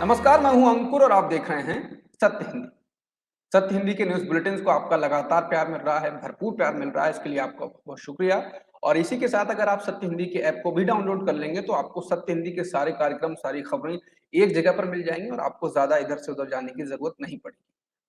नमस्कार, मैं हूं अंकुर और आप देख रहे हैं सत्य हिंदी। सत्य हिंदी के न्यूज़ बुलेटिन्स को आपका लगातार प्यार मिल रहा है, भरपूर प्यार मिल रहा है, इसके लिए आपका बहुत शुक्रिया। और इसी के साथ अगर आप सत्य हिंदी की ऐप को भी डाउनलोड कर लेंगे, तो आपको सत्य हिंदी के सारे कार्यक्रम, सारी खबरें एक जगह पर मिल जाएँगी और आपको ज़्यादा इधर से उधर जाने की ज़रूरत नहीं पड़ेगी।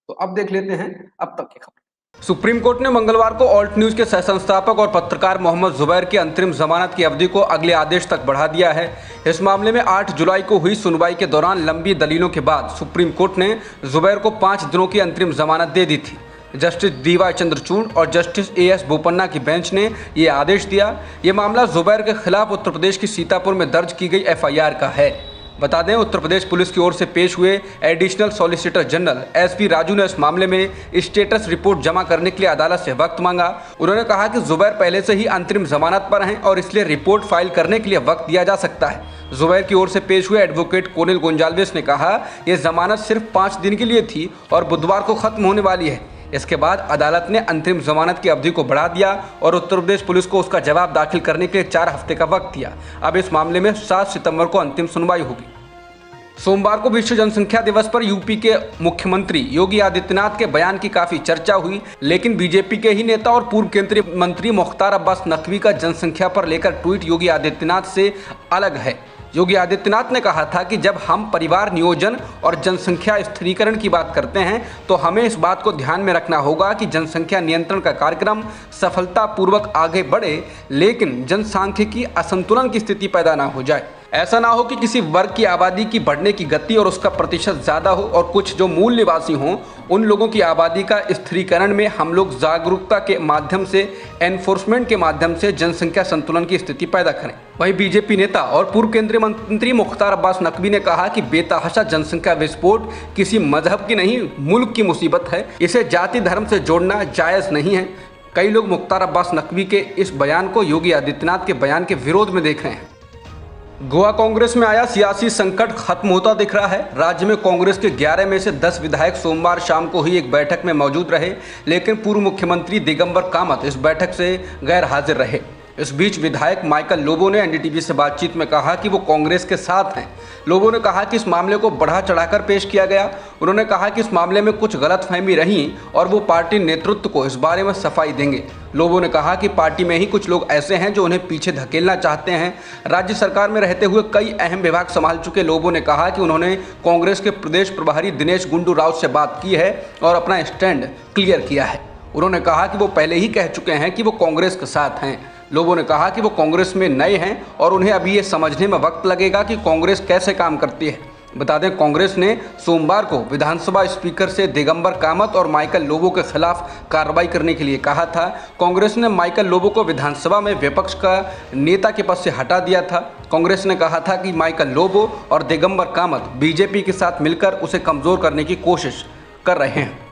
तो अब देख लेते हैं अब तक की खबरें। सुप्रीम कोर्ट ने मंगलवार को ऑल्ट न्यूज के सह-संस्थापक और पत्रकार मोहम्मद जुबैर की अंतरिम जमानत की अवधि को अगले आदेश तक बढ़ा दिया है। इस मामले में 8 जुलाई को हुई सुनवाई के दौरान लंबी दलीलों के बाद सुप्रीम कोर्ट ने जुबैर को 5 दिनों की अंतरिम जमानत दे दी थी। जस्टिस डीवाई चंद्रचूड़ और जस्टिस एएस बोपन्ना की बेंच ने ये आदेश दिया। ये मामला जुबैर के खिलाफ उत्तर प्रदेश की सीतापुर में दर्ज की गई एफआईआर का है। बता दें, उत्तर प्रदेश पुलिस की ओर से पेश हुए additional solicitor general SP Raju ने इस मामले में स्टेटस रिपोर्ट जमा करने के लिए अदालत से वक्त मांगा। उन्होंने कहा कि जुबैर पहले से ही अंतरिम जमानत पर हैं और इसलिए रिपोर्ट फाइल करने के लिए वक्त दिया जा सकता है। जुबैर की ओर से पेश हुए एडवोकेट कोनिल गोंजाल्विस ने कहा, यह जमानत सिर्फ 5 दिन के लिए थी और बुधवार को खत्म होने वाली है। इसके बाद अदालत ने अंतरिम जमानत की अवधि को बढ़ा दिया और उत्तर प्रदेश पुलिस को उसका जवाब दाखिल करने के लिए 4 हफ्ते का वक्त दिया। अब इस मामले में 7 सितंबर को अंतिम सुनवाई होगी। सोमवार को विश्व जनसंख्या दिवस पर यूपी के मुख्यमंत्री योगी आदित्यनाथ के बयान की काफी चर्चा हुई, लेकिन बीजेपी के ही नेता और पूर्व केंद्रीय मंत्री मुख्तार अब्बास नकवी का जनसंख्या पर लेकर ट्वीट योगी आदित्यनाथ से अलग है। योगी आदित्यनाथ ने कहा था कि जब हम परिवार नियोजन और जनसंख्या स्थिरीकरण की बात करते हैं तो हमें इस बात को ध्यान में रखना होगा कि जनसंख्या नियंत्रण का कार्यक्रम सफलतापूर्वक आगे बढ़े, लेकिन जनसांख्यिकी असंतुलन की स्थिति पैदा ना हो जाए। ऐसा ना हो कि किसी वर्ग की आबादी की बढ़ने की गति और उसका प्रतिशत ज़्यादा हो और कुछ जो मूल निवासी हों उन लोगों की आबादी का स्थिरीकरण में हम लोग जागरूकता के माध्यम से, एनफोर्समेंट के माध्यम से जनसंख्या संतुलन की स्थिति पैदा करें। वहीं बीजेपी नेता और पूर्व केंद्रीय मंत्री मुख्तार अब्बास नकवी ने कहा कि बेतहाशा जनसंख्या विस्फोट किसी मजहब की नहीं, मुल्क की मुसीबत है। इसे जाति धर्म से जोड़ना जायज़ नहीं है। कई लोग मुख्तार अब्बास नकवी के इस बयान को योगी आदित्यनाथ के बयान के विरोध में देख रहे हैं। गोवा कांग्रेस में आया सियासी संकट खत्म होता दिख रहा है। राज्य में कांग्रेस के 11 में से 10 विधायक सोमवार शाम को ही एक बैठक में मौजूद रहे, लेकिन पूर्व मुख्यमंत्री दिगंबर कामत इस बैठक से गैर हाजिर रहे। इस बीच विधायक माइकल लोबो ने एनडीटीवी से बातचीत में कहा कि वो कांग्रेस के साथ हैं। लोबो ने कहा कि इस मामले को बढ़ा चढ़ाकर पेश किया गया। उन्होंने कहा कि इस मामले में कुछ गलतफहमी रही और वो पार्टी नेतृत्व को इस बारे में सफाई देंगे। लोबो ने कहा कि पार्टी में ही कुछ लोग ऐसे हैं जो उन्हें पीछे धकेलना चाहते हैं। राज्य सरकार में रहते हुए कई अहम विभाग संभाल चुके लोबो ने कहा कि उन्होंने कांग्रेस के प्रदेश प्रभारी दिनेश गुंडू राउत से बात की है और अपना स्टैंड क्लियर किया है। उन्होंने कहा कि वो पहले ही कह चुके हैं कि वो कांग्रेस के साथ हैं। लोबो ने कहा कि वो कांग्रेस में नए हैं और उन्हें अभी ये समझने में वक्त लगेगा कि कांग्रेस कैसे काम करती है। बता दें, कांग्रेस ने सोमवार को विधानसभा स्पीकर से दिगंबर कामत और माइकल लोबो के खिलाफ कार्रवाई करने के लिए कहा था। कांग्रेस ने माइकल लोबो को विधानसभा में विपक्ष का नेता के पद से हटा दिया था। कांग्रेस ने कहा था कि माइकल लोबो और दिगंबर कामत बीजेपी के साथ मिलकर उसे कमजोर करने की कोशिश कर रहे हैं।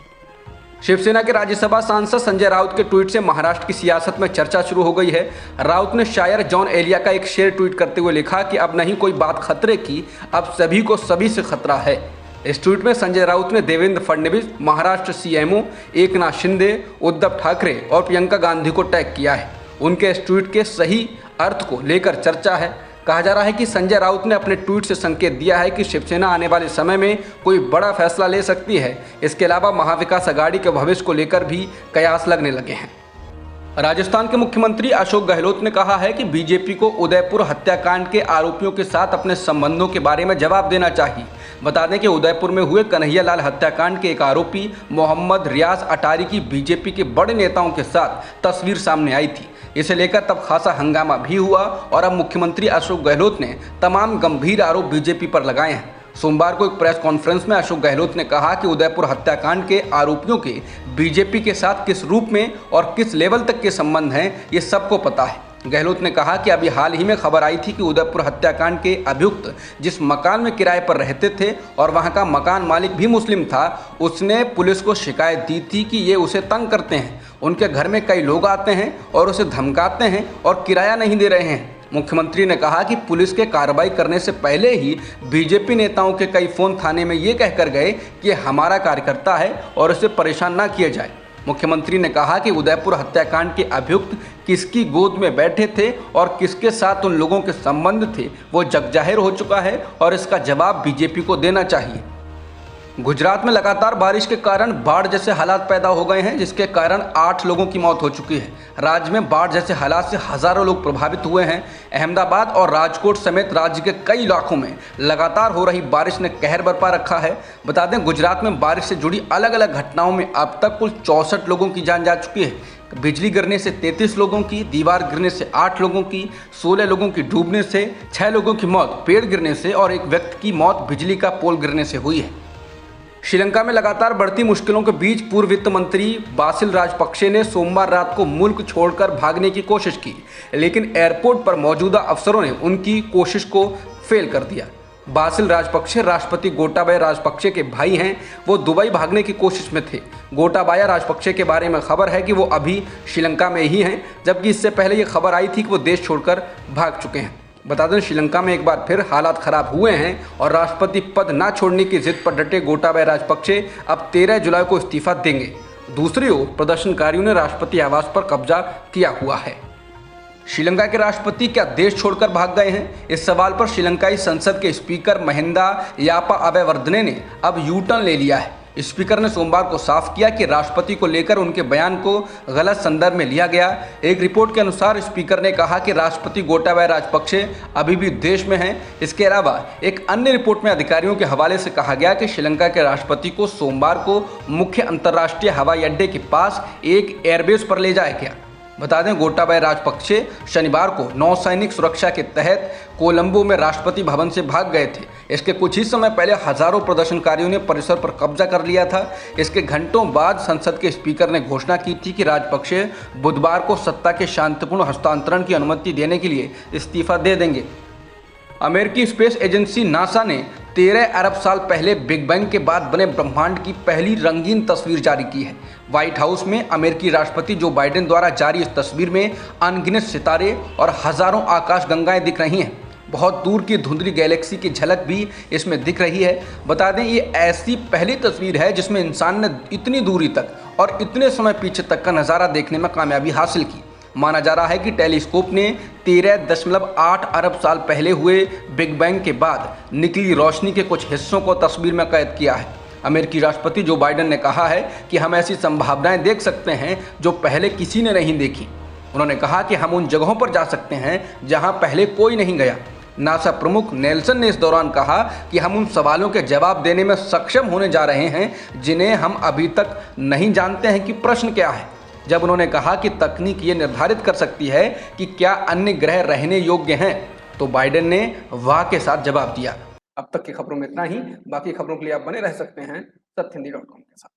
शिवसेना के राज्यसभा सांसद संजय राउत के ट्वीट से महाराष्ट्र की सियासत में चर्चा शुरू हो गई है। राउत ने शायर जॉन एलिया का एक शेर ट्वीट करते हुए लिखा कि अब नहीं कोई बात खतरे की, अब सभी को सभी से खतरा है। इस ट्वीट में संजय राउत ने देवेंद्र फडणवीस, महाराष्ट्र सीएमओ एकनाथ शिंदे, उद्धव ठाकरे और प्रियंका गांधी को टैग किया है। उनके इस ट्वीट के सही अर्थ को लेकर चर्चा है। कहा जा रहा है कि संजय राउत ने अपने ट्वीट से संकेत दिया है कि शिवसेना आने वाले समय में कोई बड़ा फैसला ले सकती है। इसके अलावा महाविकास अघाड़ी के भविष्य को लेकर भी कयास लगने लगे हैं। राजस्थान के मुख्यमंत्री अशोक गहलोत ने कहा है कि बीजेपी को उदयपुर हत्याकांड के आरोपियों के साथ अपने संबंधों के बारे में जवाब देना चाहिए। बता दें कि उदयपुर में हुए कन्हैयालाल हत्याकांड के एक आरोपी मोहम्मद रियाज अटारी की बीजेपी के बड़े नेताओं के साथ तस्वीर सामने आई थी। इसे लेकर तब खासा हंगामा भी हुआ और अब मुख्यमंत्री अशोक गहलोत ने तमाम गंभीर आरोप बीजेपी पर लगाए हैं। सोमवार को एक प्रेस कॉन्फ्रेंस में अशोक गहलोत ने कहा कि उदयपुर हत्याकांड के आरोपियों के बीजेपी के साथ किस रूप में और किस लेवल तक के संबंध हैं, ये सबको पता है। गहलोत ने कहा कि अभी हाल ही में खबर आई थी कि उदयपुर हत्याकांड के अभियुक्त जिस मकान में किराए पर रहते थे और वहां का मकान मालिक भी मुस्लिम था, उसने पुलिस को शिकायत दी थी कि ये उसे तंग करते हैं, उनके घर में कई लोग आते हैं और उसे धमकाते हैं और किराया नहीं दे रहे हैं। मुख्यमंत्री ने कहा कि पुलिस के कार्रवाई करने से पहले ही बीजेपी नेताओं के कई फोन थाने में ये कहकर गए कि हमारा कार्यकर्ता है और उसे परेशान ना किया जाए। मुख्यमंत्री ने कहा कि उदयपुर हत्याकांड के अभियुक्त किसकी गोद में बैठे थे और किसके साथ उन लोगों के संबंध थे वो जगजाहिर हो चुका है और इसका जवाब बीजेपी को देना चाहिए। गुजरात में लगातार बारिश के कारण बाढ़ जैसे हालात पैदा हो गए हैं, जिसके कारण 8 लोगों की मौत हो चुकी है। राज्य में बाढ़ जैसे हालात से हजारों लोग प्रभावित हुए हैं। अहमदाबाद और राजकोट समेत राज्य के कई इलाकों में लगातार हो रही बारिश ने कहर बरपा रखा है। बता दें, गुजरात में बारिश से जुड़ी अलग अलग घटनाओं में अब तक कुल 64 लोगों की जान जा चुकी है। बिजली गिरने से 33 लोगों की, दीवार गिरने से 8 लोगों की, 16 लोगों की डूबने से, 6 लोगों की मौत पेड़ गिरने से और एक व्यक्ति की मौत बिजली का पोल गिरने से हुई है। श्रीलंका में लगातार बढ़ती मुश्किलों के बीच पूर्व वित्त मंत्री बासिल राजपक्षे ने सोमवार रात को मुल्क छोड़कर भागने की कोशिश की, लेकिन एयरपोर्ट पर मौजूदा अफसरों ने उनकी कोशिश को फेल कर दिया। बासिल राजपक्षे राष्ट्रपति गोटाबाया राजपक्षे के भाई हैं। वो दुबई भागने की कोशिश में थे। गोटाबाया राजपक्षे के बारे में खबर है कि वो अभी श्रीलंका में ही हैं, जबकि इससे पहले ये खबर आई थी कि वो देश छोड़कर भाग चुके हैं। बता दें, श्रीलंका में एक बार फिर हालात खराब हुए हैं और राष्ट्रपति पद न छोड़ने की जिद पर डटे गोटाबाया राजपक्षे अब 13 जुलाई को इस्तीफा देंगे। दूसरी ओर प्रदर्शनकारियों ने राष्ट्रपति आवास पर कब्जा किया हुआ है। श्रीलंका के राष्ट्रपति क्या देश छोड़कर भाग गए हैं? इस सवाल पर श्रीलंकाई संसद के स्पीकर महिंदा यापा अबेवर्दने ने अब यू टर्न ले लिया है। स्पीकर ने सोमवार को साफ किया कि राष्ट्रपति को लेकर उनके बयान को गलत संदर्भ में लिया गया। एक रिपोर्ट के अनुसार स्पीकर ने कहा कि राष्ट्रपति गोटाबाया राजपक्षे अभी भी देश में हैं। इसके अलावा एक अन्य रिपोर्ट में अधिकारियों के हवाले से कहा गया कि श्रीलंका के राष्ट्रपति को सोमवार को मुख्य अंतर्राष्ट्रीय हवाई अड्डे के पास एक एयरबेस पर ले जाया गया। बता दें, गोटाबाया राजपक्षे शनिवार को नौसैनिक सुरक्षा के तहत कोलंबो में राष्ट्रपति भवन से भाग गए थे। इसके कुछ ही समय पहले हजारों प्रदर्शनकारियों ने परिसर पर कब्जा कर लिया था। इसके घंटों बाद संसद के स्पीकर ने घोषणा की थी कि राजपक्षे बुधवार को सत्ता के शांतिपूर्ण हस्तांतरण की अनुमति देने के लिए इस्तीफा दे देंगे। अमेरिकी स्पेस एजेंसी नासा ने 13 अरब साल पहले बिग बैंग के बाद बने ब्रह्मांड की पहली रंगीन तस्वीर जारी की है। व्हाइट हाउस में अमेरिकी राष्ट्रपति जो बाइडेन द्वारा जारी इस तस्वीर में अनगिनत सितारे और हजारों आकाशगंगाएं दिख रही हैं। बहुत दूर की धुंधली गैलेक्सी की झलक भी इसमें दिख रही है। बता दें, ये ऐसी पहली तस्वीर है जिसमें इंसान ने इतनी दूरी तक और इतने समय पीछे तक का नज़ारा देखने में कामयाबी हासिल की। माना जा रहा है कि टेलीस्कोप ने 13.8 अरब साल पहले हुए बिग बैंग के बाद निकली रोशनी के कुछ हिस्सों को तस्वीर में कैद किया है। अमेरिकी राष्ट्रपति जो बाइडेन ने कहा है कि हम ऐसी संभावनाएं देख सकते हैं जो पहले किसी ने नहीं देखी। उन्होंने कहा कि हम उन जगहों पर जा सकते हैं जहां पहले कोई नहीं गया। नासा प्रमुख नेल्सन ने इस दौरान कहा कि हम उन सवालों के जवाब देने में सक्षम होने जा रहे हैं जिन्हें हम अभी तक नहीं जानते हैं कि प्रश्न क्या है। जब उन्होंने कहा कि तकनीक ये निर्धारित कर सकती है कि क्या अन्य ग्रह रहने योग्य हैं, तो बाइडेन ने वाह के साथ जवाब दिया। अब तक की खबरों में इतना ही। बाकी खबरों के लिए आप बने रह सकते हैं सत्यहिंदी.com के साथ।